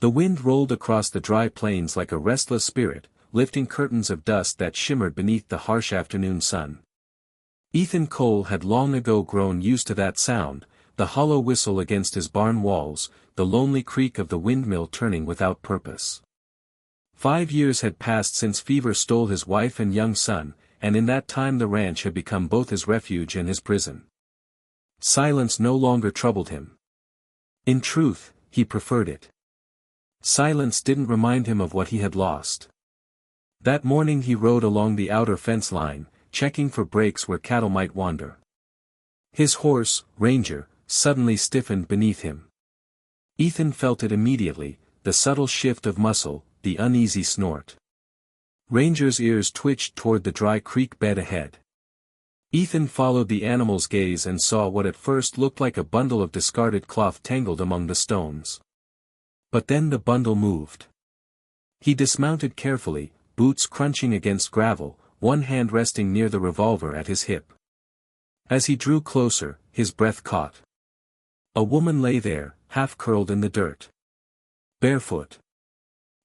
The wind rolled across the dry plains like a restless spirit, lifting curtains of dust that shimmered beneath the harsh afternoon sun. Ethan Cole had long ago grown used to that sound, the hollow whistle against his barn walls, the lonely creak of the windmill turning without purpose. 5 years had passed since fever stole his wife and young son, and in that time the ranch had become both his refuge and his prison. Silence no longer troubled him. In truth, he preferred it. Silence didn't remind him of what he had lost. That morning he rode along the outer fence line, checking for breaks where cattle might wander. His horse, Ranger, suddenly stiffened beneath him. Ethan felt it immediately, the subtle shift of muscle, the uneasy snort. Ranger's ears twitched toward the dry creek bed ahead. Ethan followed the animal's gaze and saw what at first looked like a bundle of discarded cloth tangled among the stones. But then the bundle moved. He dismounted carefully, boots crunching against gravel, one hand resting near the revolver at his hip. As he drew closer, his breath caught. A woman lay there, half curled in the dirt. Barefoot.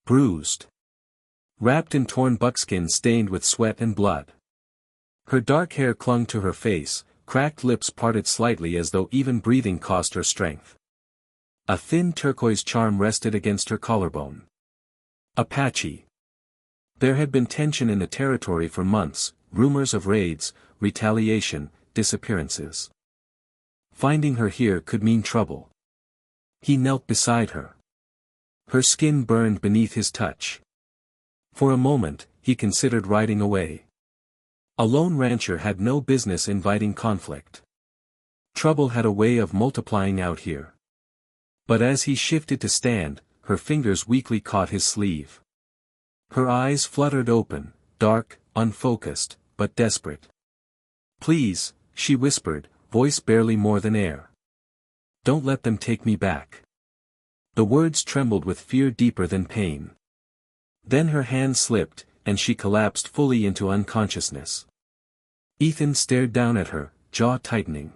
Bruised. Wrapped in torn buckskin stained with sweat and blood. Her dark hair clung to her face, cracked lips parted slightly as though even breathing cost her strength. A thin turquoise charm rested against her collarbone. Apache. There had been tension in the territory for months, rumors of raids, retaliation, disappearances. Finding her here could mean trouble. He knelt beside her. Her skin burned beneath his touch. For a moment, he considered riding away. A lone rancher had no business inviting conflict. Trouble had a way of multiplying out here. But as he shifted to stand, her fingers weakly caught his sleeve. Her eyes fluttered open, dark, unfocused, but desperate. "Please," she whispered, voice barely more than air. "Don't let them take me back." The words trembled with fear deeper than pain. Then her hand slipped, and she collapsed fully into unconsciousness. Ethan stared down at her, jaw tightening.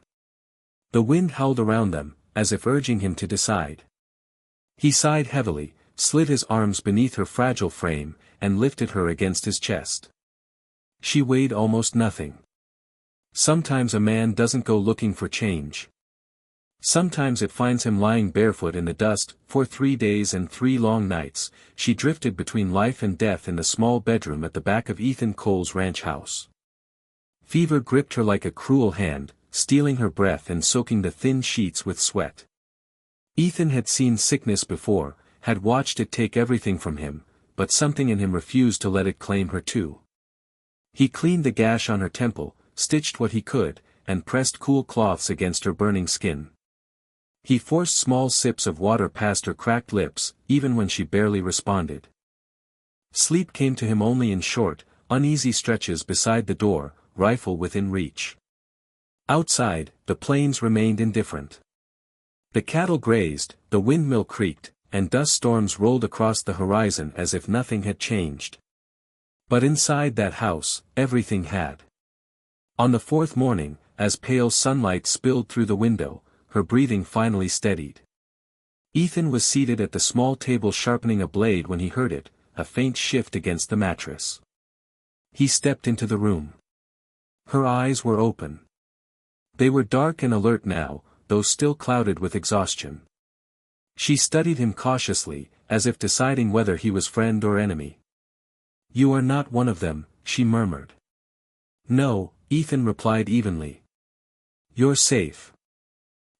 The wind howled around them, as if urging him to decide. He sighed heavily, slid his arms beneath her fragile frame, and lifted her against his chest. She weighed almost nothing. Sometimes a man doesn't go looking for change. Sometimes it finds him lying barefoot in the dust. For 3 days and 3 long nights, she drifted between life and death in the small bedroom at the back of Ethan Cole's ranch house. Fever gripped her like a cruel hand, stealing her breath and soaking the thin sheets with sweat. Ethan had seen sickness before, had watched it take everything from him, but something in him refused to let it claim her too. He cleaned the gash on her temple, stitched what he could, and pressed cool cloths against her burning skin. He forced small sips of water past her cracked lips, even when she barely responded. Sleep came to him only in short, uneasy stretches beside the door, rifle within reach. Outside, the plains remained indifferent. The cattle grazed, the windmill creaked, and dust storms rolled across the horizon as if nothing had changed. But inside that house, everything had. On the 4th morning, as pale sunlight spilled through the window, her breathing finally steadied. Ethan was seated at the small table sharpening a blade when he heard it, a faint shift against the mattress. He stepped into the room. Her eyes were open. They were dark and alert now, though still clouded with exhaustion. She studied him cautiously, as if deciding whether he was friend or enemy. "You are not one of them," she murmured. "No," Ethan replied evenly. "You're safe.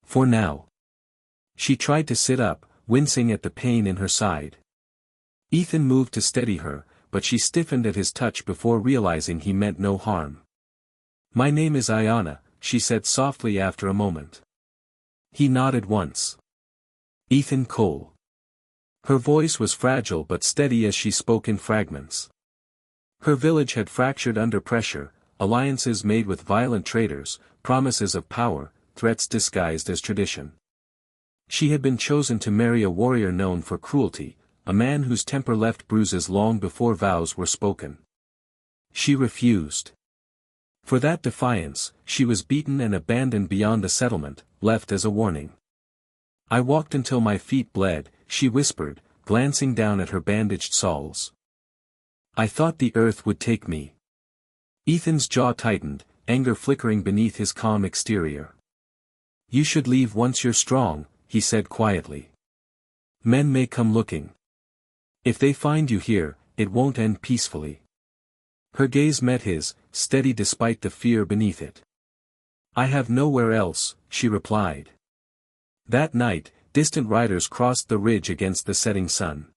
For now." She tried to sit up, wincing at the pain in her side. Ethan moved to steady her, but she stiffened at his touch before realizing he meant no harm. "My name is Ayanna," she said softly after a moment. He nodded once. "Ethan Cole." Her voice was fragile but steady as she spoke in fragments. Her village had fractured under pressure, alliances made with violent traitors, promises of power, threats disguised as tradition. She had been chosen to marry a warrior known for cruelty, a man whose temper left bruises long before vows were spoken. She refused. For that defiance, she was beaten and abandoned beyond the settlement, left as a warning. "I walked until my feet bled," she whispered, glancing down at her bandaged soles. "I thought the earth would take me." Ethan's jaw tightened, anger flickering beneath his calm exterior. "You should leave once you're strong," he said quietly. "Men may come looking. If they find you here, it won't end peacefully." Her gaze met his, steady despite the fear beneath it. "I have nowhere else," she replied. That night, distant riders crossed the ridge against the setting sun.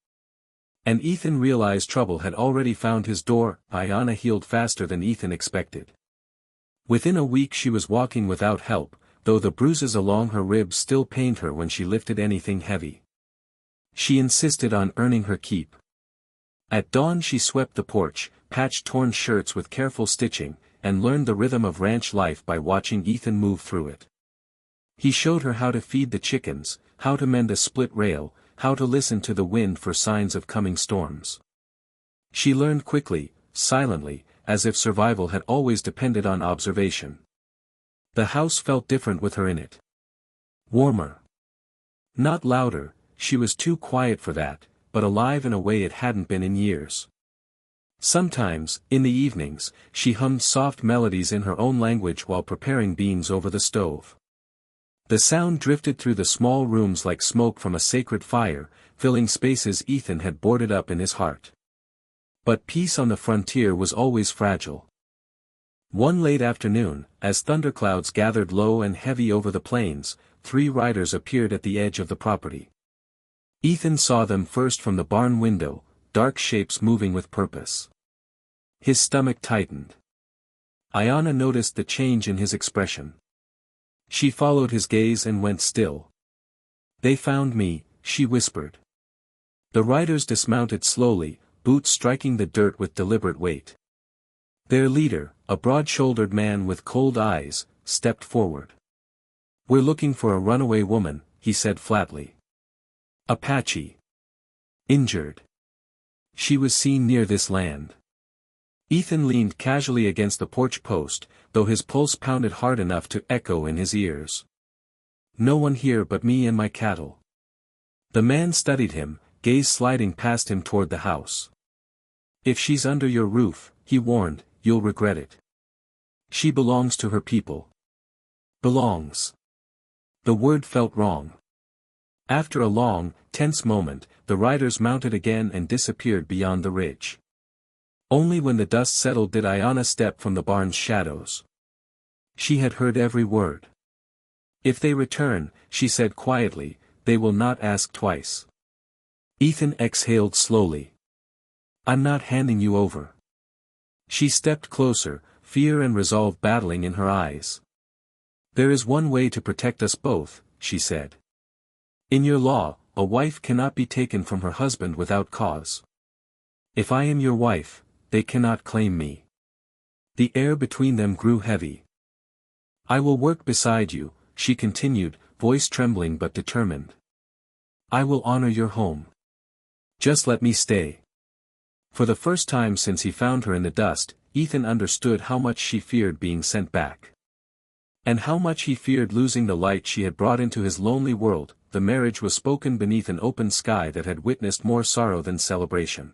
And Ethan realized trouble had already found his door. Ayanna healed faster than Ethan expected. Within a week she was walking without help, though the bruises along her ribs still pained her when she lifted anything heavy. She insisted on earning her keep. At dawn she swept the porch, patched torn shirts with careful stitching, and learned the rhythm of ranch life by watching Ethan move through it. He showed her how to feed the chickens, how to mend a split rail, how to listen to the wind for signs of coming storms. She learned quickly, silently, as if survival had always depended on observation. The house felt different with her in it. Warmer. Not louder, she was too quiet for that, but alive in a way it hadn't been in years. Sometimes, in the evenings, she hummed soft melodies in her own language while preparing beans over the stove. The sound drifted through the small rooms like smoke from a sacred fire, filling spaces Ethan had boarded up in his heart. But peace on the frontier was always fragile. One late afternoon, as thunderclouds gathered low and heavy over the plains, 3 riders appeared at the edge of the property. Ethan saw them first from the barn window, dark shapes moving with purpose. His stomach tightened. Ayanna noticed the change in his expression. She followed his gaze and went still. "They found me," she whispered. The riders dismounted slowly, boots striking the dirt with deliberate weight. Their leader, a broad-shouldered man with cold eyes, stepped forward. "We're looking for a runaway woman," he said flatly. "Apache. Injured. She was seen near this land." Ethan leaned casually against the porch post, though his pulse pounded hard enough to echo in his ears. "No one here but me and my cattle." The man studied him, gaze sliding past him toward the house. "If she's under your roof," he warned, "you'll regret it. She belongs to her people." Belongs. The word felt wrong. After a long, tense moment, the riders mounted again and disappeared beyond the ridge. Only when the dust settled did Ayanna step from the barn's shadows. She had heard every word. "If they return," she said quietly, "they will not ask twice." Ethan exhaled slowly. "I'm not handing you over." She stepped closer, fear and resolve battling in her eyes. "There is one way to protect us both," she said. "In your law, a wife cannot be taken from her husband without cause. If I am your wife, they cannot claim me." The air between them grew heavy. "I will work beside you," she continued, voice trembling but determined. "I will honor your home. Just let me stay." For the first time since he found her in the dust, Ethan understood how much she feared being sent back. And how much he feared losing the light she had brought into his lonely world. The marriage was spoken beneath an open sky that had witnessed more sorrow than celebration.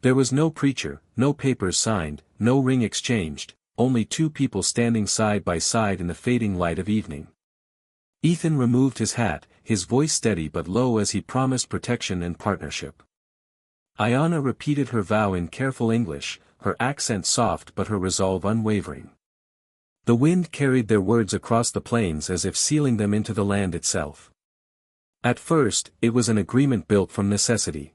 There was no preacher, no papers signed, no ring exchanged, only 2 people standing side by side in the fading light of evening. Ethan removed his hat, his voice steady but low as he promised protection and partnership. Ayanna repeated her vow in careful English, her accent soft but her resolve unwavering. The wind carried their words across the plains as if sealing them into the land itself. At first, it was an agreement built from necessity.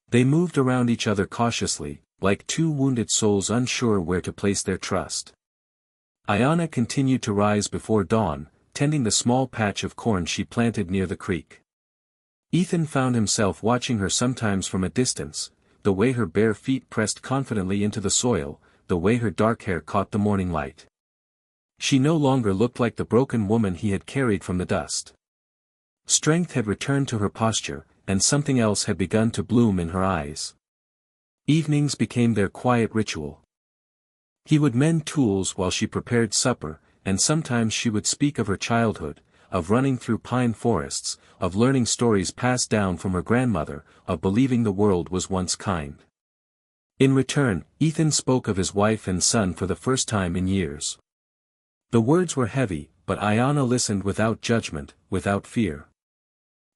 They moved around each other cautiously, like 2 wounded souls unsure where to place their trust. Ayanna continued to rise before dawn, tending the small patch of corn she planted near the creek. Ethan found himself watching her sometimes from a distance, the way her bare feet pressed confidently into the soil, the way her dark hair caught the morning light. She no longer looked like the broken woman he had carried from the dust. Strength had returned to her posture, and something else had begun to bloom in her eyes. Evenings became their quiet ritual. He would mend tools while she prepared supper, and sometimes she would speak of her childhood, of running through pine forests, of learning stories passed down from her grandmother, of believing the world was once kind. In return, Ethan spoke of his wife and son for the first time in years. The words were heavy, but Ayanna listened without judgment, without fear.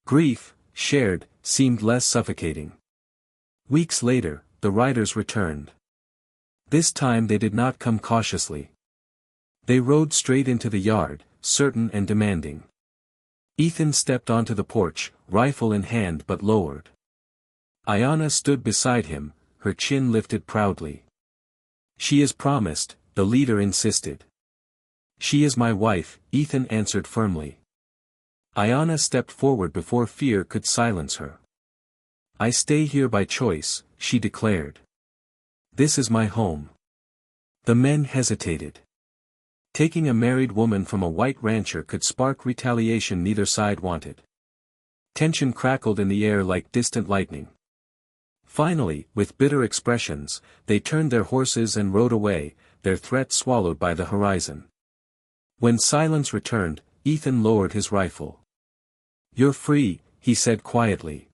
Grief, shared, seemed less suffocating. Weeks later, the riders returned. This time they did not come cautiously. They rode straight into the yard, certain and demanding. Ethan stepped onto the porch, rifle in hand but lowered. Ayanna stood beside him, her chin lifted proudly. "She is promised," the leader insisted. "She is my wife," Ethan answered firmly. Ayanna stepped forward before fear could silence her. "I stay here by choice," she declared. "This is my home." The men hesitated. Taking a married woman from a white rancher could spark retaliation neither side wanted. Tension crackled in the air like distant lightning. Finally, with bitter expressions, they turned their horses and rode away, their threat swallowed by the horizon. When silence returned, Ethan lowered his rifle. "You're free," he said quietly.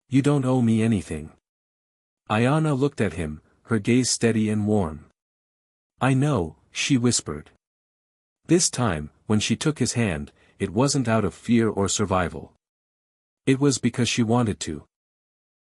"You don't owe me anything." Ayanna looked at him, her gaze steady and warm. "I know," she whispered. This time, when she took his hand, it wasn't out of fear or survival. It was because she wanted to.